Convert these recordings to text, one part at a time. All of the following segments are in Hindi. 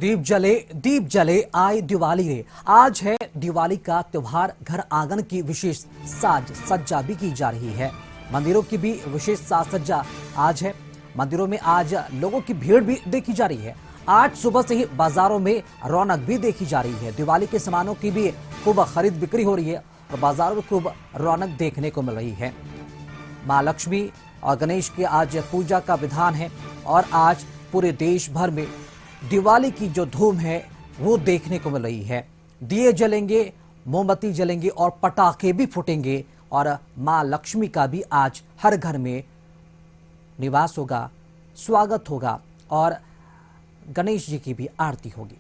दीप जले आए दिवाली रे। आज है दिवाली का त्योहार। घर आंगन की विशेष साज सज्जा भी की जा रही है। मंदिरों की भी विशेष साज सज्जा आज है। मंदिरों में आज लोगों की भीड़ भी देखी जा रही है। आज सुबह से ही बाजारों में रौनक भी देखी जा रही है। दिवाली के सामानों की भी खूब खरीद बिक्री हो रही है और बाजारों में खूब रौनक देखने को मिल रही है। मां लक्ष्मी और गणेश की आज पूजा का विधान है और आज पूरे देश भर में दिवाली की जो धूम है वो देखने को मिल रही है। दिए जलेंगे, मोमबत्ती जलेंगे और पटाखे भी फूटेंगे और मां लक्ष्मी का भी आज हर घर में निवास होगा, स्वागत होगा और गणेश जी की भी आरती होगी।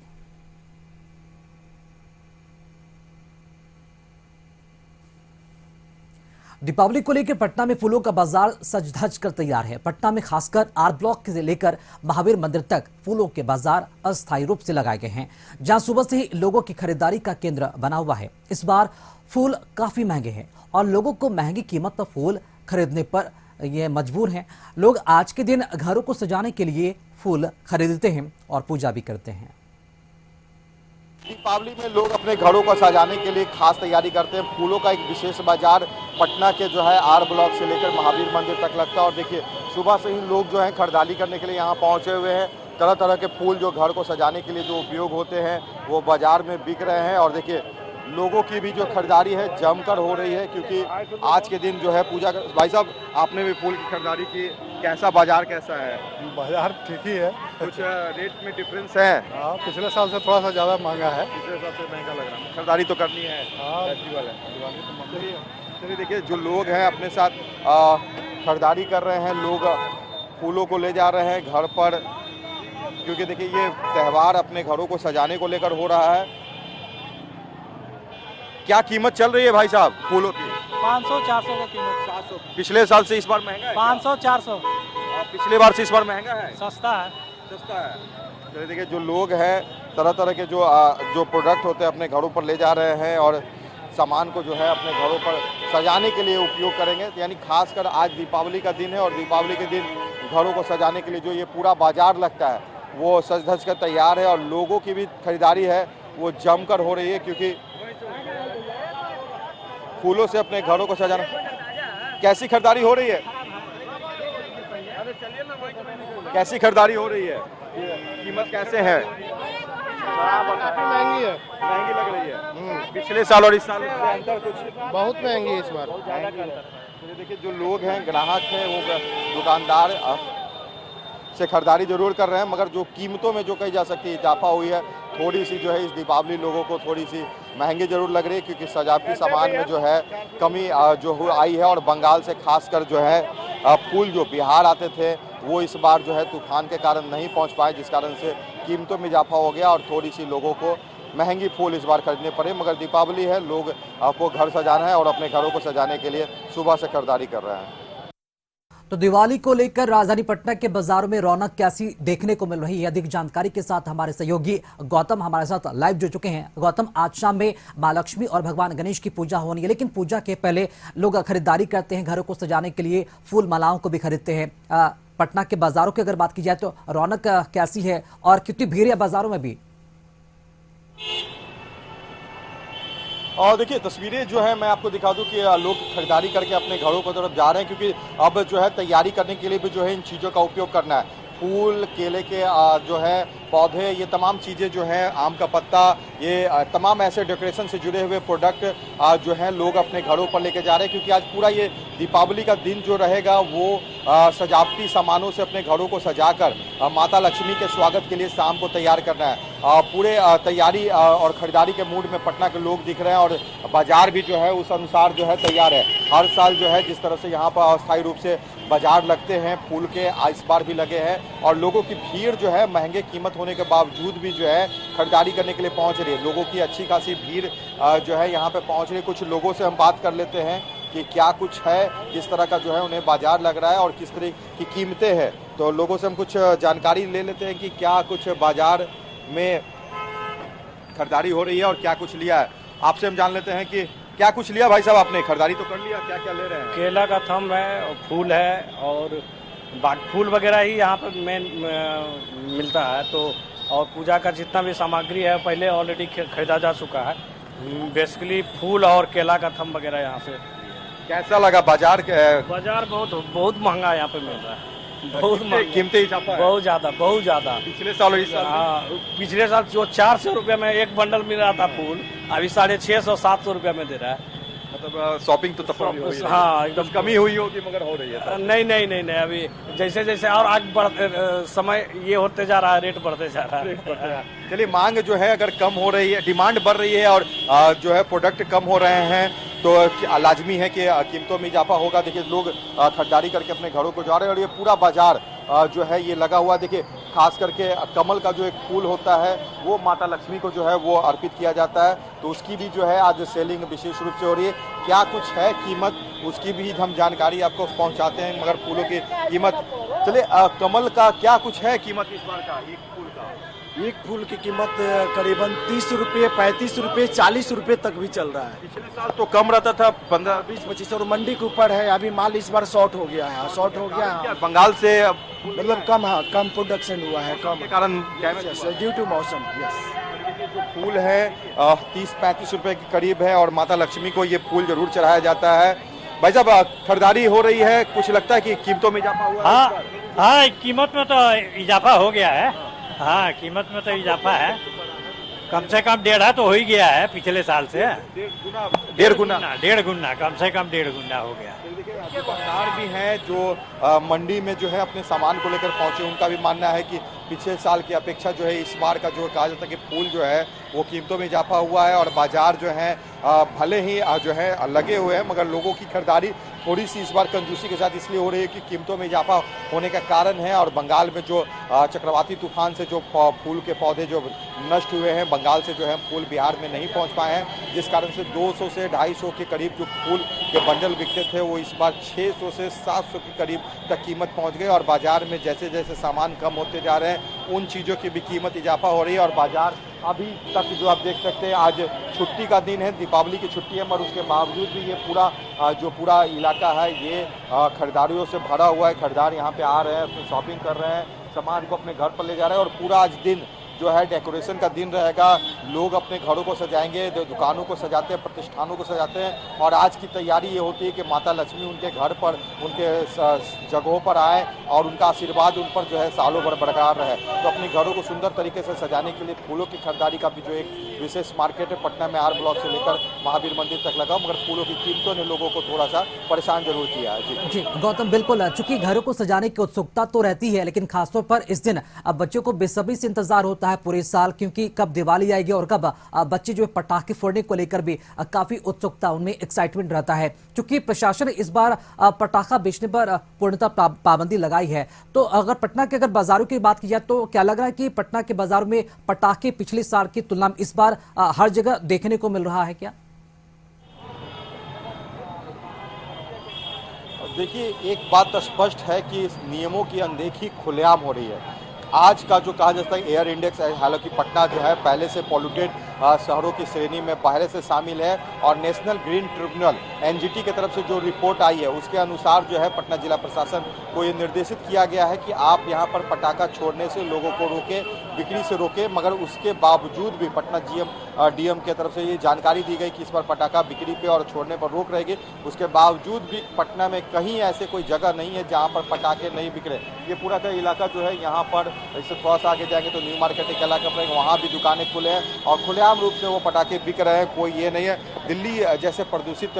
दीपावली को लेकर पटना में फूलों का बाजार सज धज कर तैयार है। पटना में खासकर आर ब्लॉक से लेकर महावीर मंदिर तक फूलों के बाजार अस्थायी रूप से लगाए गए हैं, जहां सुबह से ही लोगों की खरीदारी का केंद्र बना हुआ है। इस बार फूल काफी महंगे हैं और लोगों को महंगी कीमत पर फूल खरीदने पर ये मजबूर हैं। लोग आज के दिन घरों को सजाने के लिए फूल खरीदते हैं और पूजा भी करते हैं। दीपावली में लोग अपने घरों को सजाने के लिए खास तैयारी करते हैं। फूलों का एक विशेष बाजार पटना के जो है आर ब्लॉक से लेकर महावीर मंदिर तक लगता है और देखिए सुबह से ही लोग जो है खरीदारी करने के लिए यहाँ पहुँचे हुए हैं। तरह तरह के फूल जो घर को सजाने के लिए जो उपयोग होते हैं वो बाजार में बिक रहे हैं और देखिए लोगों की भी जो खरीदारी है जमकर हो रही है, क्योंकि आज के दिन जो है पूजा भाई साहब आपने भी फूल की खरीदारी की, कैसा बाजार कैसा है? बाजार ठीक ही है, कुछ रेट में डिफरेंस है? हाँ, पिछले साल से थोड़ा सा ज़्यादा महंगा है। पिछले साल से महंगा लग रहा है, खरीदारी तो करनी है। हाँ, फेस्टिवल है, दिवाली तो मंदिर। चलिए देखिए जो लोग हैं अपने साथ खरीदारी कर रहे हैं, लोग फूलों को ले जा रहे हैं घर पर, क्योंकि देखिए ये त्यौहार अपने घरों को सजाने को लेकर हो रहा है। क्या कीमत चल रही है भाई साहब फूलों की? 500-400 का कीमत। 400। पिछले साल से इस बार महंगा है? 500-400। पिछले बार से इस बार महंगा है? सस्ता है। सस्ता है। चलिए देखिए जो लोग हैं तरह तरह के जो प्रोडक्ट होते हैं अपने घरों पर ले जा रहे हैं और सामान को जो है अपने घरों पर सजाने के लिए उपयोग करेंगे। यानी खासकर आज दीपावली का दिन है और दीपावली के दिन घरों को सजाने के लिए जो ये पूरा बाजार लगता है वो सज धज कर तैयार है और लोगों की भी खरीदारी है वो जमकर हो रही है, क्योंकि फूलों से अपने घरों को सजाना। कैसी खरीदारी हो रही है? कैसी खरीदारी हो रही है? कीमत कैसे है? काफी महंगी है। महंगी लग रही है। पिछले साल और इस साल में अंतर कुछ? बहुत महंगी है इस बार। तो देखिए जो लोग हैं ग्राहक हैं वो दुकानदार से खरीदारी जरूर कर रहे हैं, मगर जो कीमतों में जो कही जा सकती है इजाफा हुई है, थोड़ी सी जो है इस दीपावली लोगों को थोड़ी सी महंगी जरूर लग रही है, क्योंकि सजावटी सामान में जो है कमी जो आई है और बंगाल से खासकर जो है फूल जो बिहार आते थे वो इस बार जो है तूफान के कारण नहीं पहुंच पाए, जिस कारण से कीमतों में इजाफा हो गया और थोड़ी सी लोगों को महंगी फूल इस बार खरीदने पड़े। मगर दीपावली है, लोग आपको घर सजाना है और अपने घरों को सजाने के लिए सुबह से खरीदारी कर रहे हैं। तो दिवाली को लेकर राजधानी पटना के बाजारों में रौनक कैसी देखने को मिल रही है, अधिक जानकारी के साथ हमारे सहयोगी गौतम हमारे साथ लाइव जुड़ चुके हैं। गौतम, आज शाम में मां लक्ष्मी और भगवान गणेश की पूजा होनी है, लेकिन पूजा के पहले लोग खरीदारी करते हैं, घरों को सजाने के लिए फूल मालाओं को भी खरीदते हैं। पटना के बाजारों की अगर बात की जाए तो रौनक कैसी है और कितनी भीड़ है बाजारों में भी? और देखिए तस्वीरें जो है मैं आपको दिखा दूं कि लोग खरीदारी करके अपने घरों की तरफ जा रहे हैं, क्योंकि अब जो है तैयारी करने के लिए भी जो है इन चीज़ों का उपयोग करना है। फूल, केले के जो है पौधे, ये तमाम चीज़ें जो हैं, आम का पत्ता, ये तमाम ऐसे डेकोरेशन से जुड़े हुए प्रोडक्ट जो हैं लोग अपने घरों पर लेके जा रहे हैं, क्योंकि आज पूरा ये दीपावली का दिन जो रहेगा वो सजावटी सामानों से अपने घरों को सजाकर माता लक्ष्मी के स्वागत के लिए शाम को तैयार करना है। पूरे तैयारी और ख़रीदारी के मूड में पटना के लोग दिख रहे हैं और बाज़ार भी जो है उस अनुसार जो है तैयार है। हर साल जो है जिस तरह से यहाँ पर अस्थायी रूप से बाजार लगते हैं फूल के, इस बार भी लगे हैं और लोगों की भीड़ जो है महंगे कीमत होने के बावजूद भी जो है खरीदारी करने के लिए पहुंच रही है। लोगों की अच्छी खासी भीड़ जो है यहाँ पे पहुंच रही है। कुछ लोगों से हम बात कर लेते हैं कि क्या कुछ है, किस तरह का जो है उन्हें बाजार लग रहा है और किस तरह की कीमतें हैं। तो लोगों से हम कुछ जानकारी ले लेते हैं कि क्या कुछ बाजार में खरीदारी हो रही है और क्या कुछ लिया है। आपसे हम जान लेते हैं कि क्या कुछ लिया भाई साहब आपने? खरीदारी तो कर लिया, क्या क्या ले रहे हैं? केला का थम है और फूल है और फूल वगैरह ही यहाँ पर मेन मिलता है, तो और पूजा का जितना भी सामग्री है पहले ऑलरेडी खरीदा जा चुका है। बेसिकली फूल और केला का थम वगैरह यहाँ से। कैसा लगा बाजार बाजार बहुत महंगा यहाँ पे मिल रहा है, बहुत महंगा, कीमतें इजाफा है बहुत ज़्यादा। पिछले साल और इस साल में? हाँ, पिछले साल जो 400 रुपये में एक बंडल मिल रहा था फूल, अभी 650-700 रुपये में दे रहा है। मतलब शॉपिंग तो तब हो रही है। हाँ, एकदम कमी हुई होगी मगर हो रही है। नहीं, अभी जैसे जैसे और आगे बढ़ते समय ये होते जा रहा है, रेट बढ़ते जा रहा है। चलिए, मांग जो है अगर कम हो रही है, डिमांड बढ़ रही है और जो है प्रोडक्ट कम हो रहे हैं तो लाजमी है कि कीमतों में इजाफा होगा। देखिए, लोग खरीदारी करके अपने घरों को जा रहे हैं और ये पूरा बाजार जो है ये लगा हुआ। देखिए, खास करके कमल का जो एक फूल होता है वो माता लक्ष्मी को जो है वो अर्पित किया जाता है, तो उसकी भी जो है आज सेलिंग विशेष रूप से हो रही है। क्या कुछ है कीमत, उसकी भी हम जानकारी आपको पहुंचाते हैं, मगर फूलों की कीमत, चलिए कमल का क्या कुछ है कीमत इस बार का एक फूल का? एक फूल की कीमत करीबन 30 रुपये, 35 रुपये, 40 रुपये तक भी चल रहा है। पिछले साल तो कम रहता था, 15, 20, 25 और मंडी के ऊपर है। अभी माल इस बार शॉर्ट हो गया है, बंगाल से मतलब कम प्रोडक्शन हुआ है, कम के कारण ड्यू टू मौसम। यस, जो फूल है 30-35 रुपए के करीब है और माता लक्ष्मी को ये फूल जरूर चढ़ाया जाता है। भाई साहब, खरीदारी हो रही है, कुछ लगता है कि कीमतों में इजाफा हुआ है? हाँ, कीमत में तो इजाफा हो गया है। हाँ, कीमत में तो इजाफा है, कम से कम 1.5 तो हो ही गया है पिछले साल से। 1.5 गुना, कम से कम 1.5 गुना हो गया। दुकानदार भी हैं जो मंडी में जो है अपने सामान को लेकर पहुंचे, उनका भी मानना है कि पिछले साल की अपेक्षा जो है इस बार का जो कहा जाता है कि फूल जो है वो कीमतों में इजाफा हुआ है और बाजार जो है भले ही जो है लगे हुए हैं, मगर लोगों की खरीदारी थोड़ी सी इस बार कंजूसी के साथ इसलिए हो रही है कि कीमतों में इजाफा होने का कारण है। और बंगाल में जो चक्रवाती तूफान से जो फूल के पौधे जो नष्ट हुए हैं, बंगाल से जो है फूल बिहार में नहीं पहुंच पाए हैं, जिस कारण से 200 से 250 के करीब जो फूल के बंडल बिकते थे वो इस बार 600 से 700 के करीब तक कीमत पहुंच गई। और बाजार में जैसे जैसे सामान कम होते जा रहे हैं उन चीज़ों की भी कीमत इजाफा हो रही है। और बाजार अभी तक जो आप देख सकते हैं, आज छुट्टी का दिन है, दीपावली की छुट्टी है, मगर उसके बावजूद भी ये पूरा इलाका है ये खरीदारियों से भरा हुआ है। खरीदार यहाँ पे आ रहे हैं, अपनी शॉपिंग कर रहे हैं, सामान को अपने घर पर ले जा रहे हैं। और पूरा आज दिन जो है डेकोरेशन का दिन रहेगा, लोग अपने घरों को सजाएंगे, दुकानों को सजाते हैं, प्रतिष्ठानों को सजाते हैं। और आज की तैयारी ये होती है कि माता लक्ष्मी उनके घर पर, उनके जगहों पर आए और उनका आशीर्वाद उन पर जो है सालों भर बरकरार रहे। तो अपने घरों को सुंदर तरीके से सजाने के लिए फूलों की खरीदारी का भी जो एक विशेष मार्केट है पटना में आर ब्लॉक से लेकर महावीर मंदिर तक लगा, मगर फूलों की कीमतों ने लोगों को थोड़ा सा परेशान जरूर किया है। जी गौतम, बिल्कुल, चूंकि घरों को सजाने की उत्सुकता तो रहती है, लेकिन खासतौर पर इस दिन अब बच्चों को बेसब्री से इंतजार होता है पूरे साल, क्योंकि कब दिवाली आएगी और कब बच्चे जो पटाखे फोड़ने को लेकर भी काफी उत्सुकता, उनमें एक्साइटमेंट रहता है। चूंकि प्रशासन ने इस बार पटाखा बेचने पर पूर्णतः पाबंदी लगाई है, तो अगर बाजारों की बात की जाए तो क्या लग रहा है कि पटना के बाजारों में पटाखे पिछले साल की तुलना में इस बार हर जगह देखने को मिल रहा है क्या? देखिए, एक बात स्पष्ट है कि इस नियमों की अनदेखी खुलेआम हो रही है। आज का जो कहा जाता है एयर इंडेक्स है, हालांकि पटना जो है पहले से पॉल्यूटेड शहरों की श्रेणी में पहले से शामिल है, और नेशनल ग्रीन ट्रिब्यूनल एनजीटी की तरफ से जो रिपोर्ट आई है उसके अनुसार जो है पटना जिला प्रशासन को ये निर्देशित किया गया है कि आप यहाँ पर पटाखा छोड़ने से लोगों को रोके, बिक्री से रोके। मगर उसके बावजूद भी पटना डीएम की तरफ से ये जानकारी दी गई कि इस बार पटाखा बिक्री पे और छोड़ने पर रोक रहेगी। उसके बावजूद भी पटना में कहीं ऐसे कोई जगह नहीं है जहाँ पर पटाखे नहीं बिक रहे। ये पूरा का इलाका जो है यहाँ पर, इससे थोड़ा सा आगे जाएंगे तो न्यू मार्केट के इलाका पड़ेगा, वहाँ भी दुकानें खुले हैं और खुलेआम रूप से वो पटाखे बिक रहे हैं, कोई ये नहीं है। दिल्ली जैसे प्रदूषित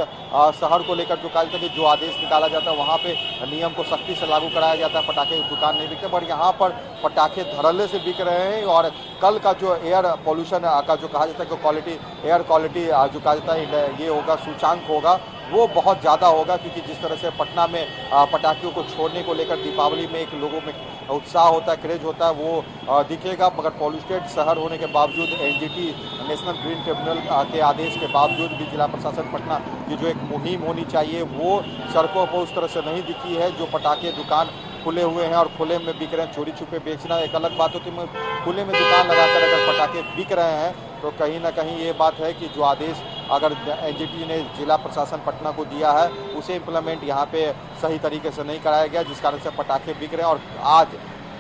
शहर को लेकर जो कहा जाता है कि जो आदेश निकाला जाता है वहाँ पे नियम को सख्ती से लागू कराया जाता है, पटाखे की दुकान नहीं बिकते, पर यहाँ पर पटाखे धड़ल्ले से बिक रहे हैं। और कल का जो एयर पॉल्यूशन का जो कहा जाता है कि क्वालिटी, एयर क्वालिटी जो कहा जाता है ये होगा, सूचांक होगा, वो बहुत ज़्यादा होगा, क्योंकि जिस तरह से पटना में पटाखियों को छोड़ने को लेकर दीपावली में एक लोगों में उत्साह होता है, क्रेज होता है, वो दिखेगा। मगर पॉल्यूटेड शहर होने के बावजूद एनजीटी नेशनल ग्रीन ट्रिब्यूनल के आदेश के बावजूद भी जिला प्रशासन पटना की जो एक मुहिम होनी चाहिए वो सड़कों पर उस तरह से नहीं दिखी है। जो पटाखे दुकान खुले हुए हैं और खुले में बिक रहे हैं, चोरी छुपे बेचना एक अलग बात होती है, खुले में दुकान लगाकर अगर पटाखे बिक रहे हैं तो कहीं ना कहीं ये बात है कि जो आदेश अगर एनजीटी ने जिला प्रशासन पटना को दिया है उसे इम्प्लीमेंट यहाँ पे सही तरीके से नहीं कराया गया, जिस कारण से पटाखे बिक रहे हैं। और आज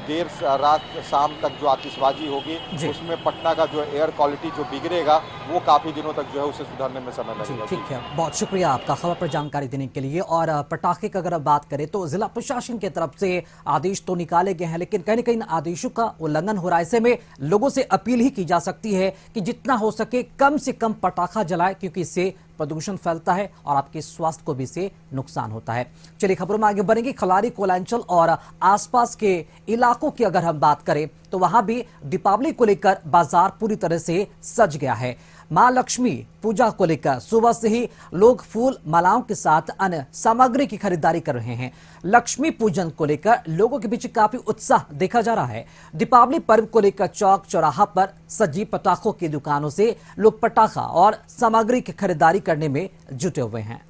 देर रात शाम तक जो आतिशबाजी होगी जी। उसमें पटना का जो एयर क्वालिटी जो बिगड़ेगा वो काफी दिनों तक जो है उसे सुधारने में समय जी लगेगा। ठीक है, बहुत शुक्रिया आपका खबर पर जानकारी देने के लिए। और पटाखे की अगर बात करें तो जिला प्रशासन की तरफ से आदेश तो निकाले गए हैं, लेकिन कहीं न कहीं इन आदेशों का उल्लंघन हो रहा है। ऐसे में लोगों से अपील ही की जा सकती है कि जितना हो सके कम से कम पटाखा जलाए, क्योंकि इससे प्रदूषण फैलता है और आपके स्वास्थ्य को भी इससे नुकसान होता है। चलिए खबरों में आगे बढ़ेंगे। खलारी, कोलांचल और आसपास के इलाकों की अगर हम बात करें तो वहां भी दीपावली को लेकर बाजार पूरी तरह से सज गया है। मां लक्ष्मी पूजा को लेकर सुबह से ही लोग फूल मालाओं के साथ अन्य सामग्री की खरीदारी कर रहे हैं। लक्ष्मी पूजन को लेकर लोगों के बीच काफी उत्साह देखा जा रहा है। दीपावली पर्व को लेकर चौक चौराहा पर सजी पटाखों की दुकानों से लोग पटाखा और सामग्री की खरीदारी करने में जुटे हुए हैं।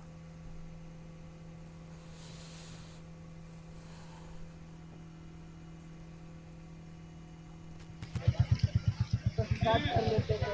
स्टार्ट कर लेते हैं।